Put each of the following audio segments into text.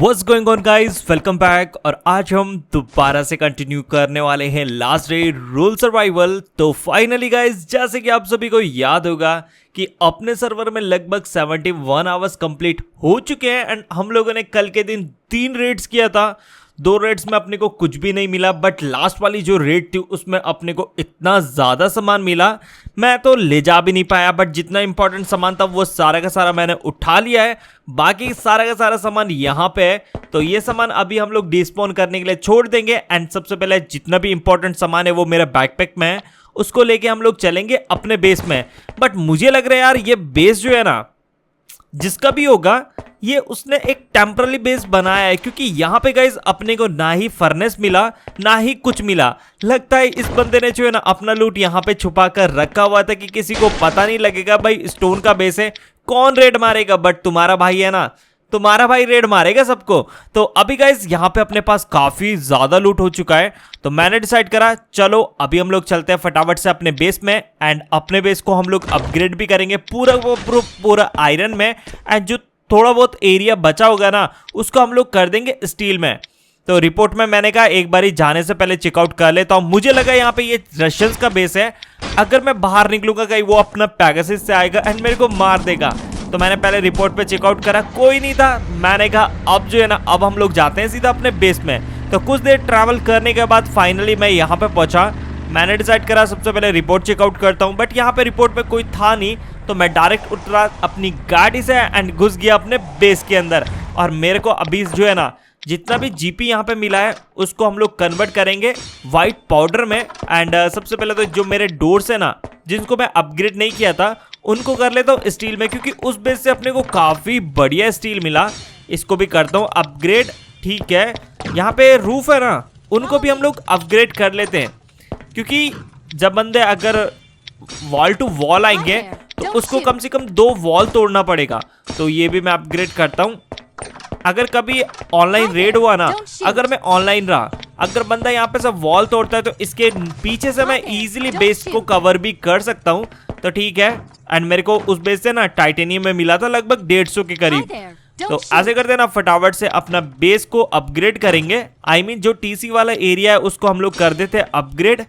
What's going on guys? Welcome back. और आज हम दोबारा से कंटिन्यू करने वाले हैं लास्ट डे रूल सर्वाइवल। तो फाइनली गाइज, जैसे कि आप सभी को याद होगा कि अपने सर्वर में लगभग 71 आवर्स कंप्लीट हो चुके हैं एंड हम लोगों ने कल के दिन 3 रेड्स किया था। 2 रेड्स में अपने को कुछ भी नहीं मिला, बट लास्ट वाली जो रेड थी उसमें अपने को इतना ज़्यादा सामान मिला, मैं तो ले जा भी नहीं पाया। बट जितना इंपॉर्टेंट सामान था वो सारा का सारा मैंने उठा लिया है। बाकी सारा का सारा सामान यहाँ पे है, तो ये सामान अभी हम लोग डिस्पोन करने के लिए छोड़ देंगे। एंड सबसे पहले जितना भी इंपॉर्टेंट सामान है वो मेरे बैकपैक में है, उसको लेके हम लोग चलेंगे अपने बेस में। बट मुझे लग रहा है यार, ये बेस जो है ना, जिसका भी होगा, ये उसने एक टेम्पररी बेस बनाया है, क्योंकि यहाँ पे गाइज अपने को ना ही फर्नेस मिला ना ही कुछ मिला। लगता है इस बंदे ने जो है ना अपना लूट यहाँ पे छुपा कर रखा हुआ था कि किसी को पता नहीं लगेगा भाई स्टोन का बेस है, कौन रेड मारेगा। बट तुम्हारा भाई है ना, तुम्हारा भाई रेड मारेगा सबको। तो अभी गाइज यहाँ पे अपने पास काफी ज्यादा लूट हो चुका है, तो मैंने डिसाइड करा चलो अभी हम लोग चलते हैं फटाफट से अपने बेस में। एंड अपने बेस को हम लोग अपग्रेड भी करेंगे पूरा आयरन में। एंड जो थोड़ा बहुत एरिया बचा होगा ना, उसको हम लोग कर देंगे स्टील में। तो रिपोर्ट में मैंने कहा एक बारी जाने से पहले चेकआउट कर लेता हूं। मुझे लगा यहाँ पे ये रशियंस का बेस है, अगर मैं बाहर निकलूंगा कहीं वो अपना पैगासस से आएगा एंड मेरे को मार देगा। तो मैंने पहले रिपोर्ट पे चेकआउट करा, कोई नहीं था। मैंने कहा अब जो है ना, अब हम लोग जाते हैं सीधा अपने बेस में। तो कुछ देर ट्रैवल करने के बाद फाइनली मैं यहाँ पे पहुंचा। मैंने डिसाइड करा सबसे पहले रिपोर्ट चेकआउट करता हूँ, बट यहाँ पे रिपोर्ट में कोई था नहीं। तो मैं डायरेक्ट उतरा अपनी गाड़ी से एंड घुस गया अपने बेस के अंदर। और मेरे को अभी जो है ना, जितना भी जीपी यहाँ पे मिला है उसको हम लोग कन्वर्ट करेंगे वाइट पाउडर में। एंड सबसे पहले तो जो मेरे डोर्स है ना, जिनको मैं अपग्रेड नहीं किया था, उनको कर लेता हूँ स्टील में, क्योंकि उस बेस से अपने को काफ़ी बढ़िया स्टील मिला। इसको भी करता हूँ अपग्रेड। ठीक है, यहाँ पे रूफ है ना, उनको भी हम लोग अपग्रेड कर लेते हैं, क्योंकि जब बंदे अगर वॉल टू वॉल आएंगे तो उसको कम से कम 2 वॉल तोड़ना पड़ेगा। तो ये भी मैं अपग्रेड करता हूँ। अगर कभी ऑनलाइन रेड हुआ ना, अगर मैं ऑनलाइन रहा, अगर बंदा यहाँ पे सब वॉल तोड़ता है तो इसके पीछे से मैं इजीली बेस को कवर भी कर सकता हूँ। तो ठीक है। एंड मेरे को उस बेस से ना टाइटेनियम में मिला था लगभग 150 के करीब। तो ऐसे करते ना, फटाफट से अपना बेस को अपग्रेड करेंगे। आई मीन जो टीसी वाला एरिया है उसको हम लोग कर देते हैं अपग्रेड,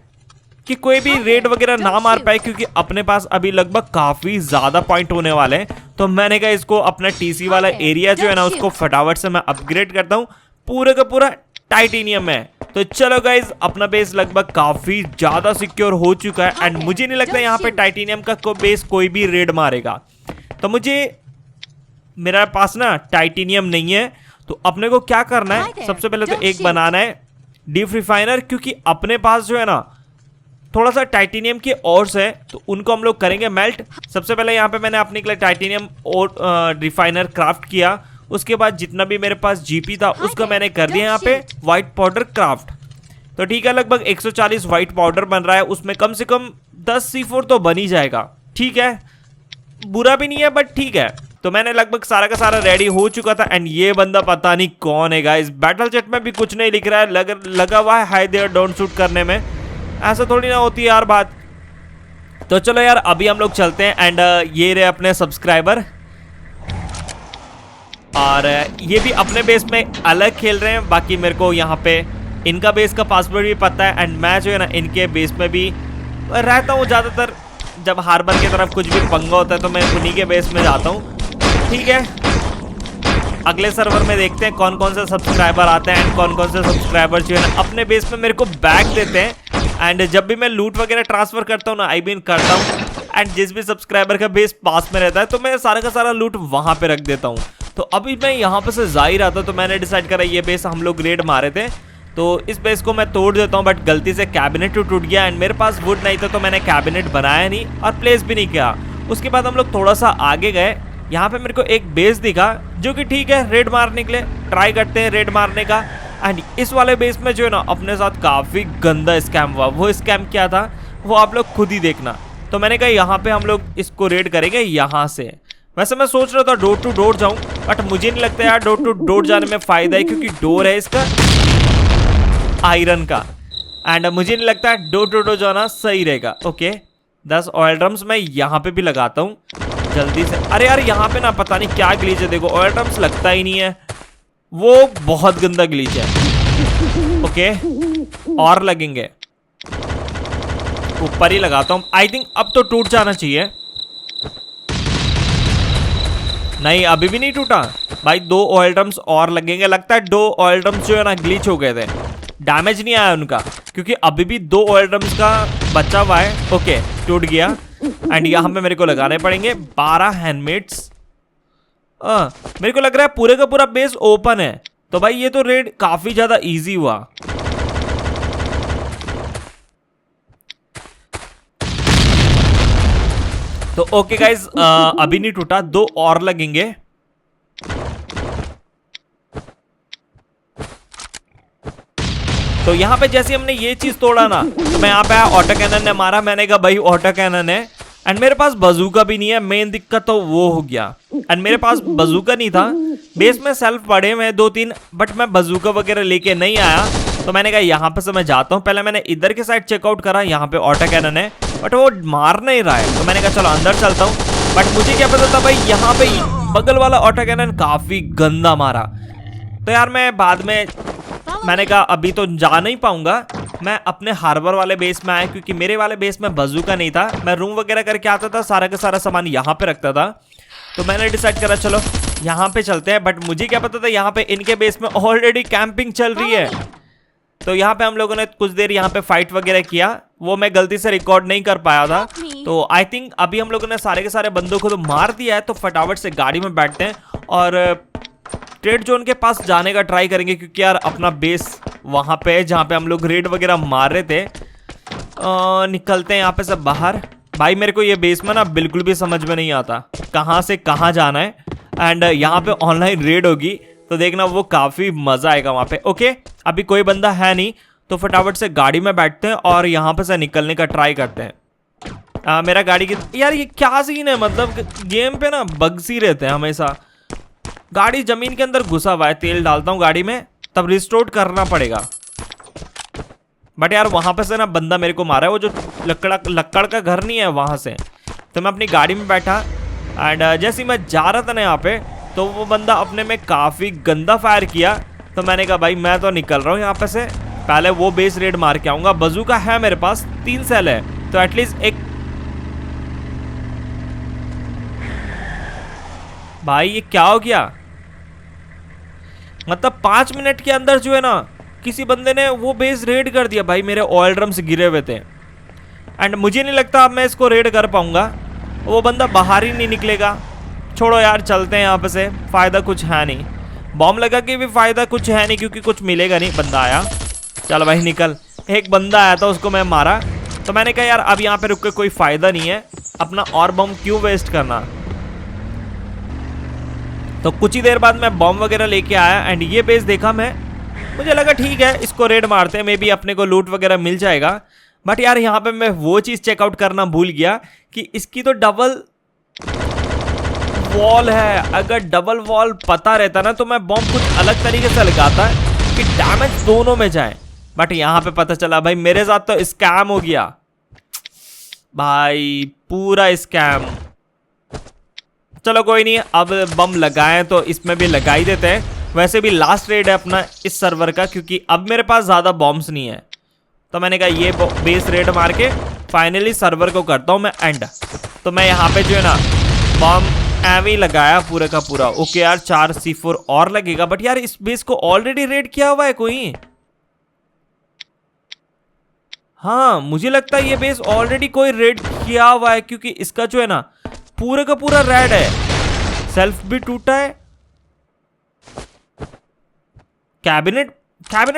कि कोई भी रेड वगैरह ना मार पाए, क्योंकि अपने पास अभी लगभग काफी ज्यादा पॉइंट होने वाले हैं। तो मैंने कहा इसको अपना टीसी वाला एरिया जो है ना, उसको फटाफट से मैं अपग्रेड करता हूँ पूरे का पूरा टाइटेनियम में। तो चलो गाइज, अपना बेस लगभग काफी ज्यादा सिक्योर हो चुका है। एंड मुझे नहीं लगता यहाँ पे टाइटेनियम का बेस कोई भी रेड मारेगा। तो मेरा पास ना टाइटेनियम नहीं है, तो अपने को क्या करना है, सबसे पहले तो एक बनाना है डीप रिफाइनर, क्योंकि अपने पास जो है ना थोड़ा सा टाइटेनियम के ओर्स है, तो उनको हम लोग करेंगे मेल्ट। सबसे पहले यहाँ पे मैंने अपने के लिए टाइटेनियम और रिफाइनर क्राफ्ट किया। उसके बाद जितना भी मेरे पास जीपी था उसको मैंने कर दिया यहाँ पे व्हाइट पाउडर क्राफ्ट। तो ठीक है, लगभग 140 व्हाइट पाउडर बन रहा है, उसमें कम से कम 10 C4 तो बन ही जाएगा। ठीक है, बुरा भी नहीं है, बट ठीक है। तो मैंने लगभग सारा का सारा रेडी हो चुका था। एंड ये बंदा पता नहीं कौन है गाइस, बैटल चैट में भी कुछ नहीं लिख रहा है, लगा हुआ है हाय देयर डोंट शूट करने में। ऐसा थोड़ी ना होती है यार बात। तो चलो यार, अभी हम लोग चलते हैं। एंड ये रहे अपने सब्सक्राइबर, और ये भी अपने बेस में अलग खेल रहे हैं। बाकी मेरे को यहाँ पे इनका बेस का पासवर्ड भी पता है। एंड मैं जो है ना इनके बेस में भी रहता हूँ ज़्यादातर। जब हार्बर की तरफ कुछ भी पंगा होता है तो मैं उन्हीं के बेस में जाता हूँ। ठीक है, अगले सर्वर में देखते हैं कौन कौन से सब्सक्राइबर आते हैं एंड कौन कौन से सब्सक्राइबर जो है ना अपने बेस में मेरे को बैग देते हैं। एंड जब भी मैं लूट वगैरह ट्रांसफर करता हूँ ना, आई मीन करता हूँ, एंड जिस भी सब्सक्राइबर का बेस पास में रहता है तो मैं सारा का सारा लूट वहाँ पे रख देता हूँ। तो अभी मैं यहाँ पे से जा ही रहा था, तो मैंने डिसाइड करा ये बेस हम लोग रेड मारे थे, तो इस बेस को मैं तोड़ देता हूँ। बट गलती से कैबिनेट टूट गया एंड मेरे पास वुड नहीं था, तो मैंने कैबिनेट बनाया नहीं और प्लेस भी नहीं किया। उसके बाद हम लोग थोड़ा सा आगे गए, यहाँ पे मेरे को एक बेस दिखा जो कि ठीक है, रेड मारने के लिए ट्राई करते हैं रेड मारने का। एंड इस वाले बेस में जो है ना अपने साथ काफ़ी गंदा स्कैम हुआ। वो स्कैम क्या था वो आप लोग खुद ही देखना। तो मैंने कहा यहाँ पे हम लोग इसको रेड करेंगे यहाँ से। वैसे मैं सोच रहा था डोर टू डोर जाऊँ, बट मुझे नहीं लगता यार डोर टू डोर जाने में फ़ायदा है, क्योंकि डोर है इसका आयरन का। एंड मुझे नहीं लगता डोर टू डोर जाना सही रहेगा। ओके, 10 ऑयल ड्रम्स मैं यहाँ पे भी लगाता हूँ जल्दी से। अरे यार यहाँ पे ना पता नहीं क्या ग्लिच है, देखो ऑयल ड्रम्स लगता ही नहीं है। वो बहुत गंदा ग्लिच है। ओके, और लगेंगे, ऊपर ही लगाता हूँ। आई थिंक अब तो टूट जाना चाहिए। नहीं, अभी भी नहीं टूटा भाई। 2 ऑयल ड्रम्स और लगेंगे। लगता है 2 ऑयल ड्रम्स जो है ना ग्लिच हो गए थे, डैमेज नहीं आया उनका, क्योंकि अभी भी 2 ऑयल ड्रम्स का बचा हुआ है। ओके, टूट गया। एंड यहाँ पे मेरे को लगाने पड़ेंगे 12 हैंडमेड्स। मेरे को लग रहा है पूरे का पूरा बेस ओपन है, तो भाई ये तो रेड काफी ज्यादा इजी हुआ। तो ओके गाइज, अभी नहीं टूटा, 2 और लगेंगे। तो यहाँ पे जैसे हमने ये चीज तोड़ा ना, तो मैं यहाँ पे ऑटो कैनन ने मारा। मैंने कहा भाई ऑटो कैनन है, एंड मेरे पास बजूका भी नहीं है। मेन दिक्कत तो वो हो गया। एंड मेरे पास बजूका नहीं था। बेस में सेल्फ पड़े हुए 2-3, बट मैं बजूका वगैरह लेके नहीं आया। तो मैंने कहा यहाँ पे से मैं जाता हूँ। पहले मैंने इधर के साइड चेकआउट करा, यहाँ पे ऑटो कैनन है, बट वो मार नहीं रहा है। तो मैंने कहा चलो अंदर चलता हूँ। बट मुझे क्या पता था भाई, यहाँ पे बगल वाला ऑटो कैनन काफी गंदा मारा। तो यार मैं बाद में मैंने कहा अभी तो जा नहीं पाऊंगा। मैं अपने हार्बर वाले बेस में आया, क्योंकि मेरे वाले बेस में बजूका नहीं था। मैं रूम वगैरह करके आता था, सारा का सारा सामान यहाँ पे रखता था। तो मैंने डिसाइड करा चलो यहाँ पे चलते हैं। बट मुझे क्या पता था यहाँ पे इनके बेस में ऑलरेडी कैंपिंग चल रही है। तो यहाँ पे हम लोगों ने कुछ देर यहाँ पे फाइट वगैरह किया, वो मैं गलती से रिकॉर्ड नहीं कर पाया था। तो आई थिंक अभी हम लोगों ने सारे के सारे बंदों को तो मार दिया है। तो फटाफट से गाड़ी में बैठते हैं और ट्रेड जोन के पास जाने का ट्राई करेंगे, क्योंकि यार अपना बेस वहां पे है जहाँ पे हम लोग रेड वगैरह मार रहे थे। निकलते हैं यहाँ पे सब बाहर। भाई मेरे को ये बेस में ना बिल्कुल भी समझ में नहीं आता कहाँ से कहाँ जाना है। एंड यहाँ पे ऑनलाइन रेड होगी, तो देखना वो काफ़ी मज़ा आएगा वहाँ पे। ओके, अभी कोई बंदा है नहीं, तो फटाफट से गाड़ी में बैठते हैं और यहाँ पे से निकलने का ट्राई करते हैं। मेरा गाड़ी की यार ये क्या सीन है, मतलब गेम पे ना बग्स ही रहते हैं हमेशा। गाड़ी जमीन के अंदर घुसा हुआ है, तेल डालता हूँ गाड़ी में, तब रिस्टोर करना पड़ेगा। बट यार वहां पे से ना बंदा मेरे को मारा है, वो जो लक्कड़ का घर नहीं है वहां से। तो मैं अपनी गाड़ी में बैठा, एंड जैसे ही मैं जा रहा था ना यहाँ पे, तो वो बंदा अपने में काफी गंदा फायर किया। तो मैंने कहा भाई मैं तो निकल रहा हूँ यहाँ पे से, पहले वो बेस रेड मार के आऊंगा। बजूका है मेरे पास, 3 सेल है, तो एटलीस्ट एक। भाई ये क्या हो गया, मतलब 5 मिनट के अंदर जो है ना किसी बंदे ने वो बेस रेड कर दिया। भाई मेरे ऑयल ड्रम्स गिरे हुए थे, एंड मुझे नहीं लगता अब मैं इसको रेड कर पाऊंगा। वो बंदा बाहर ही नहीं निकलेगा। छोड़ो यार, चलते हैं यहाँ पे से, फायदा कुछ है नहीं। बॉम्ब लगा के भी फायदा कुछ है नहीं, क्योंकि कुछ मिलेगा नहीं। बंदा आया, चल भाई निकल। एक बंदा आया था, उसको मैं मारा। तो मैंने कहा यार अब यहाँ पे रुक के कोई फायदा नहीं है, अपना और बॉम्ब क्यों वेस्ट करना। तो कुछ ही देर बाद मैं बॉम्ब वगैरह लेके आया, एंड ये बेस देखा मैं, मुझे लगा ठीक है इसको रेड मारते हैं, मे बी अपने को लूट वगैरह मिल जाएगा। बट यार यहाँ पे मैं वो चीज़ चेकआउट करना भूल गया कि इसकी तो डबल वॉल है। अगर डबल वॉल पता रहता ना, तो मैं बॉम्ब कुछ अलग तरीके से लगाता कि डैमेज दोनों में जाए। बट यहाँ पे पता चला भाई मेरे साथ तो स्कैम हो गया भाई, पूरा स्कैम। चलो कोई नहीं, अब बम लगाएं तो इसमें भी लगा ही देते हैं। वैसे भी लास्ट रेड है अपना इस सर्वर का, क्योंकि अब मेरे पास ज़्यादा बॉम्ब्स नहीं है। तो मैंने कहा ये बेस रेड मार के फाइनली सर्वर को करता हूँ मैं एंड। तो मैं यहाँ पे जो है ना बॉम्ब एवे ही लगाया पूरा का पूरा। ओके यार, 4 C4 और लगेगा। बट यार इस बेस को ऑलरेडी रेड किया हुआ है कोई। हाँ मुझे लगता है ये बेस ऑलरेडी कोई रेड किया हुआ है, क्योंकि इसका जो है ना पूरे का पूरा रेड है। सेल्फ भी टूटा है, कैबिनेट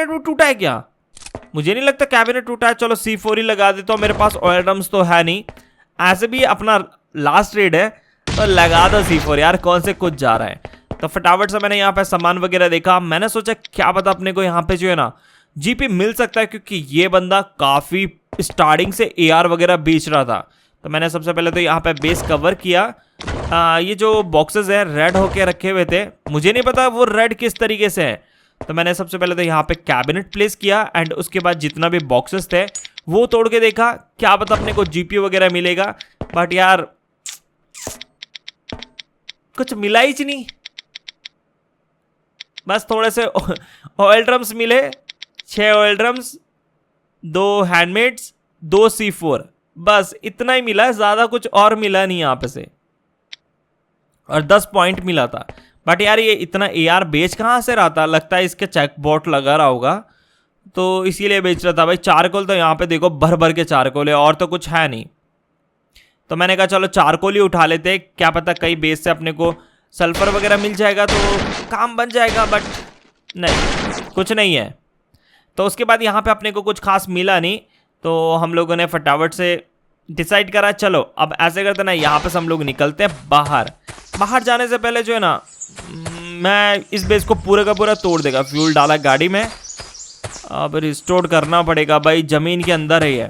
भी टूटा है क्या? मुझे नहीं लगता कैबिनेट टूटा है। चलो C4 ही लगा देता हूँ, मेरे पास ऑयल ड्रम्स तो है नहीं। ऐसे भी अपना लास्ट रेड है, तो लगा दो C4 यार, कौन से कुछ जा रहा है। तो फटाफट से मैंने यहाँ पे सामान वगैरह देखा। मैंने सोचा क्या पता अपने को यहाँ पे जो है ना GP मिल सकता है, क्योंकि ये बंदा काफ़ी स्टार्टिंग से AR वगैरह बेच रहा था। तो मैंने सबसे पहले तो यहाँ पे बेस कवर किया। ये जो बॉक्सेस है रेड होके रखे हुए थे, मुझे नहीं पता वो रेड किस तरीके से है। तो मैंने सबसे पहले तो यहाँ पे कैबिनेट प्लेस किया, एंड उसके बाद जितना भी बॉक्सेस थे वो तोड़ के देखा, क्या पता अपने को GP वगैरह मिलेगा। बट यार कुछ मिला ही नहीं। बस थोड़े से ऑयल ड्रम्स मिले, 6 ऑयल ड्रम्स, 2 हैंडमेड्स, 2 C4, बस इतना ही मिला है, ज़्यादा कुछ और मिला नहीं यहाँ पे से। और 10 पॉइंट मिला था। बट यार ये इतना AR बेच कहाँ से रहा था, लगता है इसके चेक बॉट लगा रहा होगा तो इसीलिए बेच रहा था भाई। चारकोल तो यहाँ पे देखो भर भर के चारकोल है, और तो कुछ है नहीं। तो मैंने कहा चलो चारकोल ही उठा लेते हैं, क्या पता कई बेस से अपने को सल्फर वगैरह मिल जाएगा तो काम बन जाएगा। बट नहीं, कुछ नहीं है। तो उसके बाद यहाँ पे अपने को कुछ खास मिला नहीं, तो हम लोगों ने फटाफट से डिसाइड करा चलो अब ऐसे करते ना, यहाँ पे से हम लोग निकलते हैं बाहर। बाहर जाने से पहले जो है ना, मैं इस बेस को पूरे का पूरा तोड़ देगा। फ्यूल डाला गाड़ी में, अब रिस्टोर करना पड़ेगा भाई, ज़मीन के अंदर है ये।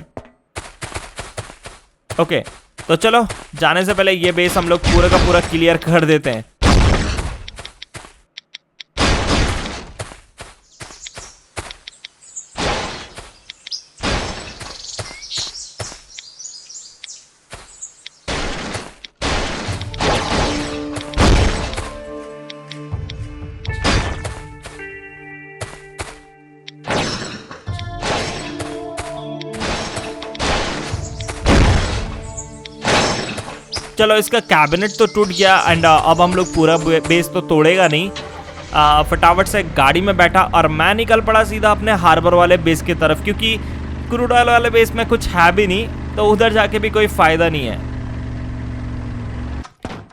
ओके तो चलो जाने से पहले ये बेस हम लोग पूरे का पूरा क्लियर कर देते हैं। चलो इसका कैबिनेट तो टूट गया एंड अब हम लोग पूरा बेस तो तोड़ेगा नहीं। फटाफट से गाड़ी में बैठा और मैं निकल पड़ा सीधा अपने हार्बर वाले बेस की तरफ, क्योंकि क्रूड ऑयल वाले बेस में कुछ है भी नहीं, तो उधर जाके भी कोई फ़ायदा नहीं है।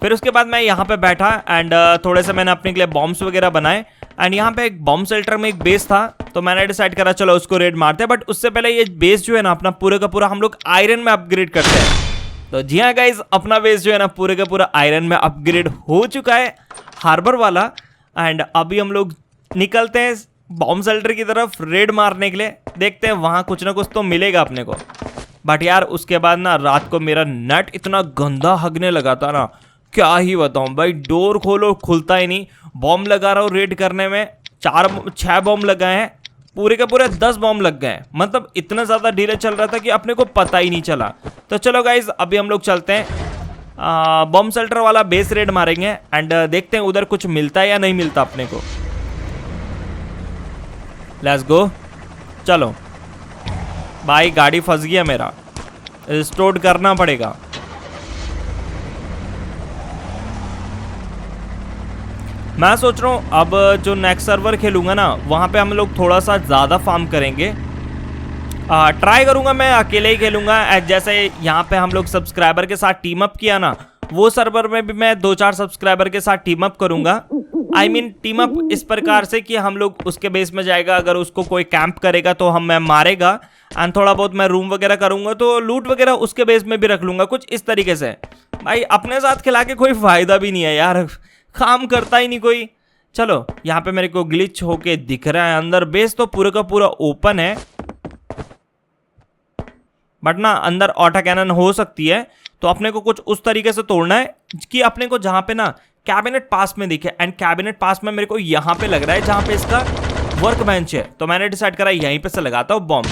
फिर उसके बाद मैं यहाँ पे बैठा एंड थोड़े से मैंने अपने के लिए बॉम्ब्स वगैरह बनाए एंड यहाँ पे एक बॉम्ब शेल्टर में एक बेस था, तो मैंने डिसाइड करा चलो उसको रेड मारते हैं। बट उससे पहले ये बेस जो है ना अपना पूरे का पूरा हम लोग आयरन में अपग्रेड करते हैं। तो जी हाँ गाइज, अपना बेस जो है ना पूरे का पूरा आयरन में अपग्रेड हो चुका है, हार्बर वाला। एंड अभी हम लोग निकलते हैं बॉम्ब शेल्टर की तरफ रेड मारने के लिए। देखते हैं वहाँ कुछ ना कुछ तो मिलेगा अपने को। बट यार उसके बाद ना रात को मेरा नेट इतना गंदा हगने लगा था ना, क्या ही बताऊँ भाई। डोर खोलो खुलता ही नहीं, बॉम्ब लगा रहा हूँ रेड करने में, 6 बॉम्ब लगाए हैं, पूरे के पूरे 10 बॉम्ब लग गए। मतलब इतना ज़्यादा डिले चल रहा था कि अपने को पता ही नहीं चला। तो चलो गाइज अभी हम लोग चलते हैं बॉम्ब शेल्टर वाला बेस रेड मारेंगे एंड देखते हैं उधर कुछ मिलता है या नहीं मिलता अपने को। Let's go. चलो भाई गाड़ी फंस गया मेरा, रिस्टोर करना पड़ेगा। मैं सोच रहा हूँ अब जो नेक्स्ट सर्वर खेलूंगा ना, वहाँ पे हम लोग थोड़ा सा ज़्यादा फार्म करेंगे। ट्राई करूँगा मैं अकेले ही खेलूँगा। जैसे यहाँ पे हम लोग सब्सक्राइबर के साथ टीम अप किया ना, वो सर्वर में भी मैं 2-4 सब्सक्राइबर के साथ टीम अप करूँगा। आई मीन टीम अप इस प्रकार से कि हम लोग उसके बेस में जाएगा, अगर उसको कोई कैंप करेगा तो हम मैं मारेगा एंड थोड़ा बहुत मैं रूम वगैरह करूँगा, तो लूट वगैरह उसके बेस में भी रख लूँगा, कुछ इस तरीके से। भाई अपने साथ खिला के कोई फ़ायदा भी नहीं है यार, काम करता ही नहीं कोई। चलो यहाँ पे मेरे को ग्लिच होके दिख रहा है, अंदर बेस तो पूरा का पूरा ओपन है, बट ना अंदर ऑटो कैनन हो सकती है। तो अपने को कुछ उस तरीके से तोड़ना है कि अपने को जहाँ पे ना कैबिनेट पास में दिखे। एंड कैबिनेट पास में मेरे को यहाँ पे लग रहा है जहाँ पे इसका वर्क बेंच है, तो मैंने डिसाइड करा यहीं पे से लगाता हूँ बॉम्ब।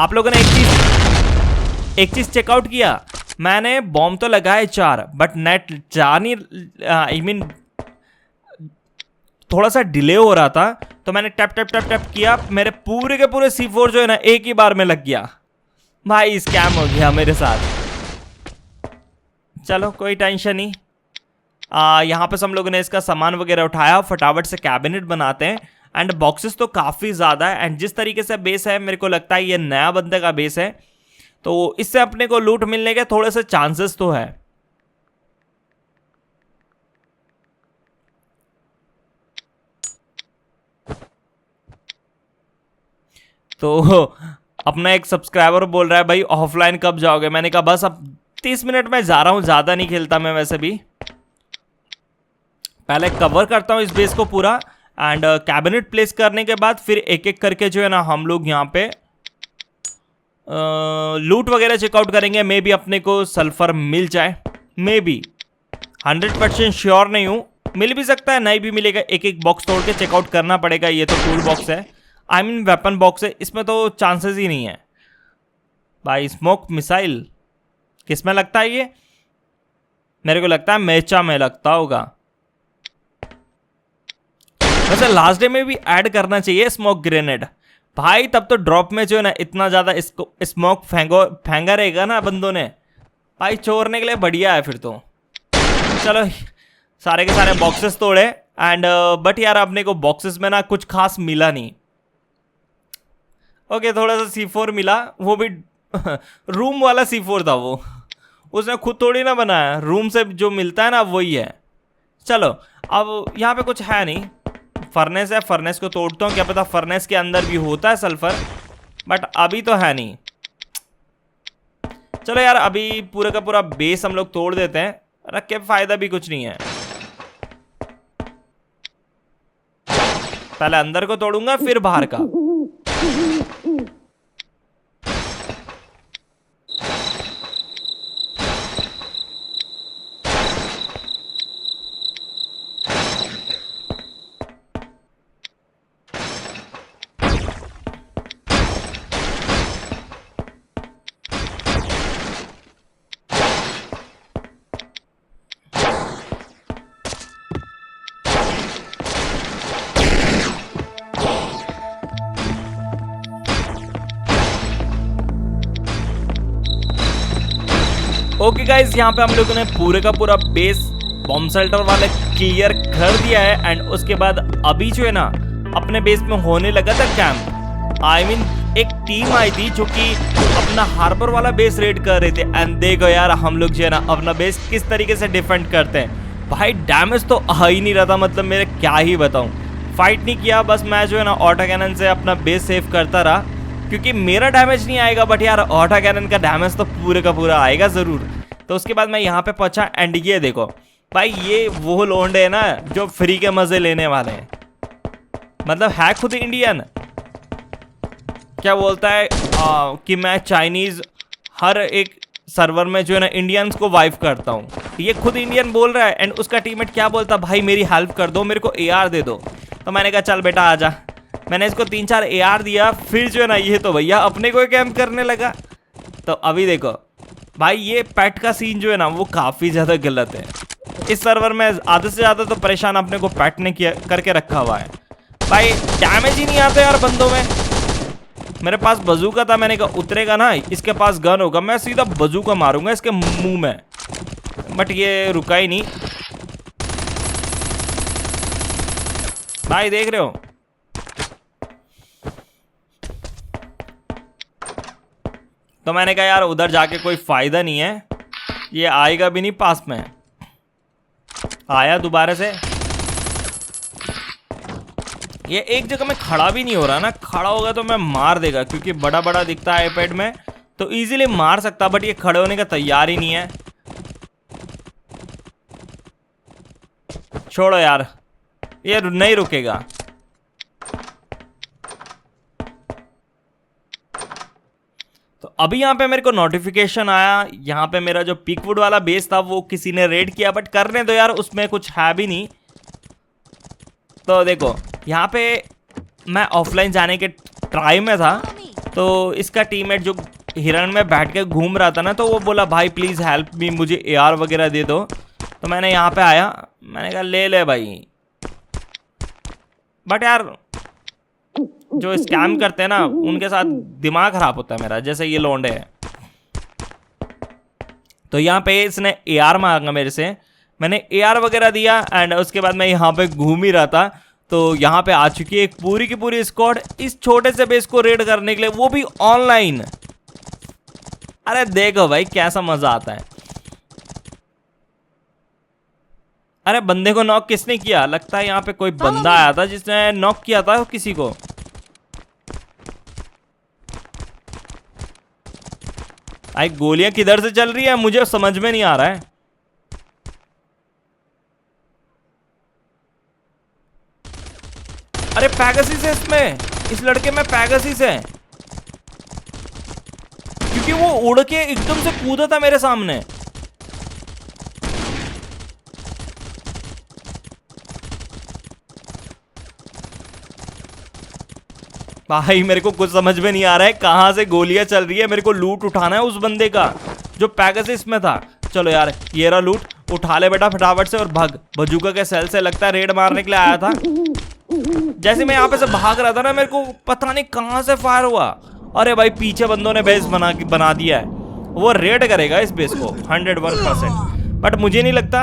आप लोगों ने एक चीज चेकआउट किया, मैंने बॉम्ब तो लगाए 4, बट नेट जा नहीं, आई मीन थोड़ा सा डिले हो रहा था, तो मैंने टैप टैप टैप टैप किया, मेरे पूरे के पूरे C4 जो है ना एक ही बार में लग गया। भाई स्कैम हो गया मेरे साथ। चलो कोई टेंशन नहीं। यहाँ पे हम लोगों ने इसका सामान वगैरह उठाया, फटाफट से कैबिनेट बनाते हैं। एंड बॉक्सेस तो काफ़ी ज़्यादा है, एंड जिस तरीके से बेस है मेरे को लगता है ये नया बंदे का बेस है, तो इससे अपने को लूट मिलने के थोड़े से चांसेस तो है। तो अपना एक सब्सक्राइबर बोल रहा है भाई ऑफलाइन कब जाओगे, मैंने कहा बस अब 30 मिनट में जा रहा हूँ, ज़्यादा नहीं खेलता मैं वैसे भी। पहले कवर करता हूँ इस बेस को पूरा, एंड कैबिनेट प्लेस करने के बाद फिर एक एक करके जो है ना हम लोग यहाँ पे लूट वगैरह चेकआउट करेंगे। मे बी अपने को सल्फर मिल जाए, मे बी 100% श्योर नहीं हूँ, मिल भी सकता है नहीं भी मिलेगा। एक एक बॉक्स तोड़ के चेकआउट करना पड़ेगा। ये तो टूल बॉक्स है, आई मीन वेपन बॉक्स है, इसमें तो चांसेस ही नहीं है भाई। स्मोक मिसाइल किस में लगता है ये, मेरे को लगता है मेचा में लगता होगा। वैसे लास्ट डे में भी ऐड करना चाहिए स्मोक ग्रेनेड भाई, तब तो ड्रॉप में जो है ना इतना ज्यादा इसको स्मोक फेंगा रहेगा ना बंदों ने भाई, चोरने के लिए बढ़िया है फिर तो। चलो सारे के सारे बॉक्सेस तोड़े एंड बट यार अपने को बॉक्सेस में ना कुछ खास मिला नहीं। ओके थोड़ा सा C4 मिला, वो भी रूम वाला C4 था वो, उसने खुद थोड़ी ना बनाया, रूम से जो मिलता है ना वही है। चलो अब यहाँ पे कुछ है नहीं, फर्नेस है, फर्नेस को तोड़ता हूँ, क्या पता फर्नेस के अंदर भी होता है सल्फर, बट अभी तो है नहीं। चलो यार अभी पूरे का पूरा बेस हम लोग तोड़ देते हैं, रख के फायदा भी कुछ नहीं है। पहले अंदर को तोड़ूंगा फिर बाहर का। ओके गाइज, यहाँ पे हम लोगों ने पूरे का पूरा बेस बॉम्ब शेल्टर वाले क्लियर कर दिया है एंड उसके बाद अभी जो है ना अपने बेस में होने लगा था कैंप। आई मीन एक टीम आई थी जो कि अपना हार्बर वाला बेस रेड कर रहे थे एंड देखो यार हम लोग जो है ना अपना बेस किस तरीके से डिफेंड करते हैं भाई। डैमेज तो आ ही नहीं रहा था, मतलब मेरे क्या ही बताऊं, फाइट नहीं किया, बस मैं जो है ना ऑटो कैनन से अपना बेस सेव करता रहा क्योंकि मेरा डैमेज नहीं आएगा बट यार ऑटो कैनन का डैमेज तो पूरे का पूरा आएगा जरूर। तो उसके बाद मैं यहाँ पे पहुंचा एंड ये देखो भाई, ये वो लोंडे है ना जो फ्री के मजे लेने वाले हैं, मतलब है खुद इंडियन, क्या बोलता है कि मैं चाइनीज हर एक सर्वर में जो है ना इंडियंस को वाइफ करता हूँ, ये खुद इंडियन बोल रहा है एंड उसका टीममेट क्या बोलता भाई मेरी हेल्प कर दो, मेरे को AR दे दो। तो मैंने कहा चल बेटा आजा, मैंने इसको 3-4 AR दिया, फिर जो है ना ये तो भैया अपने को कैंप करने लगा। तो अभी देखो भाई ये पेट का सीन जो है ना वो काफ़ी ज़्यादा गलत है। इस सर्वर में आधे से ज़्यादा तो परेशान अपने को पेट ने किया करके रखा हुआ है भाई, डैमेज ही नहीं आता यार बंदों में। मेरे पास बजूका था, मैंने कहा उतरेगा ना, इसके पास गन होगा, मैं सीधा बजूका मारूंगा इसके मुंह में, बट ये रुका ही नहीं भाई, देख रहे हो। तो मैंने कहा यार उधर जाके कोई फायदा नहीं है, ये आएगा भी नहीं पास में। आया दोबारा से, ये एक जगह में खड़ा भी नहीं हो रहा ना, खड़ा होगा तो मैं मार देगा क्योंकि बड़ा बड़ा दिखता है आईपैड में तो इजीली मार सकता, बट ये खड़े होने का तैयार ही नहीं है। छोड़ो यार, ये नहीं रुकेगा। तो अभी यहाँ पे मेरे को नोटिफिकेशन आया, यहाँ पे मेरा जो पिकवुड वाला बेस था वो किसी ने रेड किया, बट करने दो यार, उसमें कुछ है भी नहीं। तो देखो यहाँ पे मैं ऑफलाइन जाने के ट्राई में था, तो इसका टीममेट जो हिरण में बैठ के घूम रहा था ना, तो वो बोला भाई प्लीज़ हेल्प मी, मुझे AR वगैरह दे दो। तो मैंने यहाँ पे आया, मैंने कहा ले ले भाई, बट यार जो स्कैम करते हैं ना उनके साथ दिमाग खराब होता है मेरा, जैसे ये लोंडे है। तो यहाँ पे इसने AR मांगा मेरे से, मैंने AR वगैरह दिया एंड उसके बाद मैं यहाँ पे घूम ही रहा था, तो यहाँ पे आ चुकी है एक पूरी की पूरी स्क्वाड इस छोटे से बेस को रेड करने के लिए, वो भी ऑनलाइन। अरे देखो भाई कैसा मजा आता है। अरे बंदे को नॉक किसने किया? लगता है यहाँ पे कोई बंदा आया था जिसने नॉक किया था किसी को। भाई गोलियां किधर से चल रही है मुझे समझ में नहीं आ रहा है। अरे पैगासिस है इसमें, इस लड़के में पैगासिस है, क्योंकि वो उड़ के एकदम से कूदा था मेरे सामने। भाई मेरे को कुछ समझ में नहीं आ रहा है कहां से गोलियां चल रही है, मेरे को लूट उठाना है उस बंदे का जो पैगासिस में था। चलो यार ये रहा लूट, उठा ले बेटा फटाफट से और भाग। बजूका के सेल से लगता है रेड मारने के लिए आया था। जैसे मैं यहाँ पे से भाग रहा था ना, मेरे को पता नहीं कहाँ से फायर हुआ। अरे भाई पीछे बंदों ने बेस बना दिया है, वो रेड करेगा इस बेस को 101%। बट मुझे नहीं लगता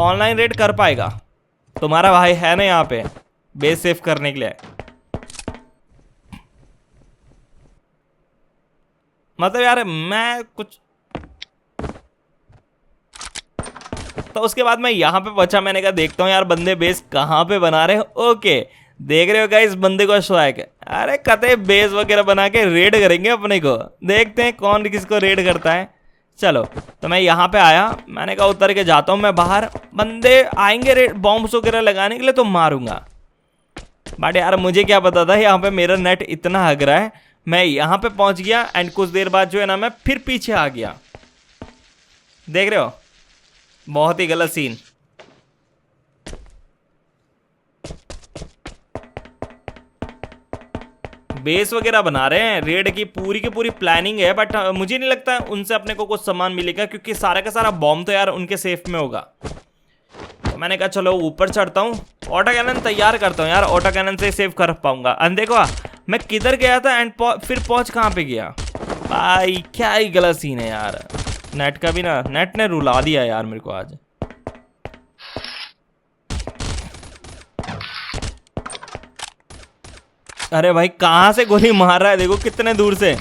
ऑनलाइन रेड कर पाएगा। तुम्हारा भाई है ना यहाँ पे बेस सेफ करने के लिए। मतलब यार मैं कुछ, तो उसके बाद मैं यहाँ पे पहुंचा, मैंने कहा देखता हूँ यार बंदे बेस कहाँ पे बना रहे हो। ओके देख रहे हो गाइस, बंदे को स्वैग है। अरे कते बेस वगैरह बना के रेड करेंगे अपने को, देखते हैं कौन किसको रेड करता है। चलो तो मैं यहाँ पे आया, मैंने कहा उतर के जाता हूँ मैं बाहर, बंदे आएंगे रेड बॉम्ब्स वगैरह लगाने के लिए तो मारूंगा। बट यार मुझे क्या पता था यहाँ पे मेरा नेट इतना हग रहा है। मैं यहाँ पे पहुंच गया एंड कुछ देर बाद जो है ना मैं फिर पीछे आ गया। देख रहे हो, बहुत ही गलत सीन। बेस वगैरह बना रहे हैं, रेड की पूरी प्लानिंग है। बट मुझे नहीं लगता उनसे अपने को कुछ सामान मिलेगा, क्योंकि सारा का सारा बॉम्ब तो यार उनके सेफ में होगा। तो मैंने कहा चलो ऊपर चढ़ता हूँ, ऑटो कैनन तैयार करता हूँ यार, ऑटो कैनन से सेव कर पाऊंगा। एंड देखो मैं किधर गया था एंड फिर पहुंच कहाँ पे गया। भाई क्या ही गलत सीन है यार, नेट का भी ना, नेट ने रुला दिया यार मेरे को आज। अरे भाई कहां से गोली मार रहा है, देखो कितने दूर से।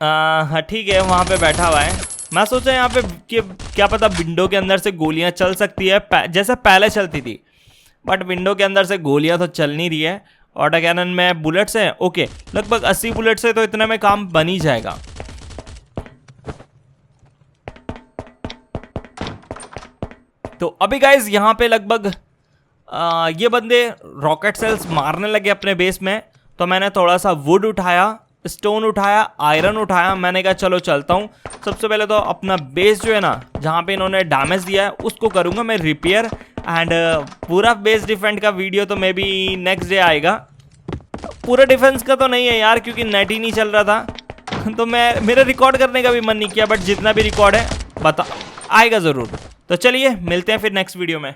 हाँ ठीक है, वहां पे बैठा हुआ है। मैं सोचा यहाँ पे कि क्या पता विंडो के अंदर से गोलियां चल सकती है जैसे पहले चलती थी। बट विंडो के अंदर से गोलियां तो चल नहीं रही है। ऑटो कैनन में बुलेट्स हैं, ओके लगभग 80 बुलेट से तो इतने में काम बन ही जाएगा। तो अभी गाइज यहाँ पे लगभग ये बंदे रॉकेट सेल्स मारने लगे अपने बेस में। तो मैंने थोड़ा सा वुड उठाया, स्टोन उठाया, आयरन उठाया। मैंने कहा चलो चलता हूँ। सबसे पहले तो अपना बेस जो है ना जहाँ पे इन्होंने डैमेज दिया है उसको करूँगा मैं रिपेयर। एंड पूरा बेस डिफेंड का वीडियो तो मे बी नेक्स्ट डे आएगा। पूरा डिफेंस का तो नहीं है यार, क्योंकि नेट ही नहीं चल रहा था। तो मेरे रिकॉर्ड करने का भी मन नहीं किया, बट जितना भी रिकॉर्ड है आएगा ज़रूर। तो चलिए मिलते हैं फिर नेक्स्ट वीडियो में।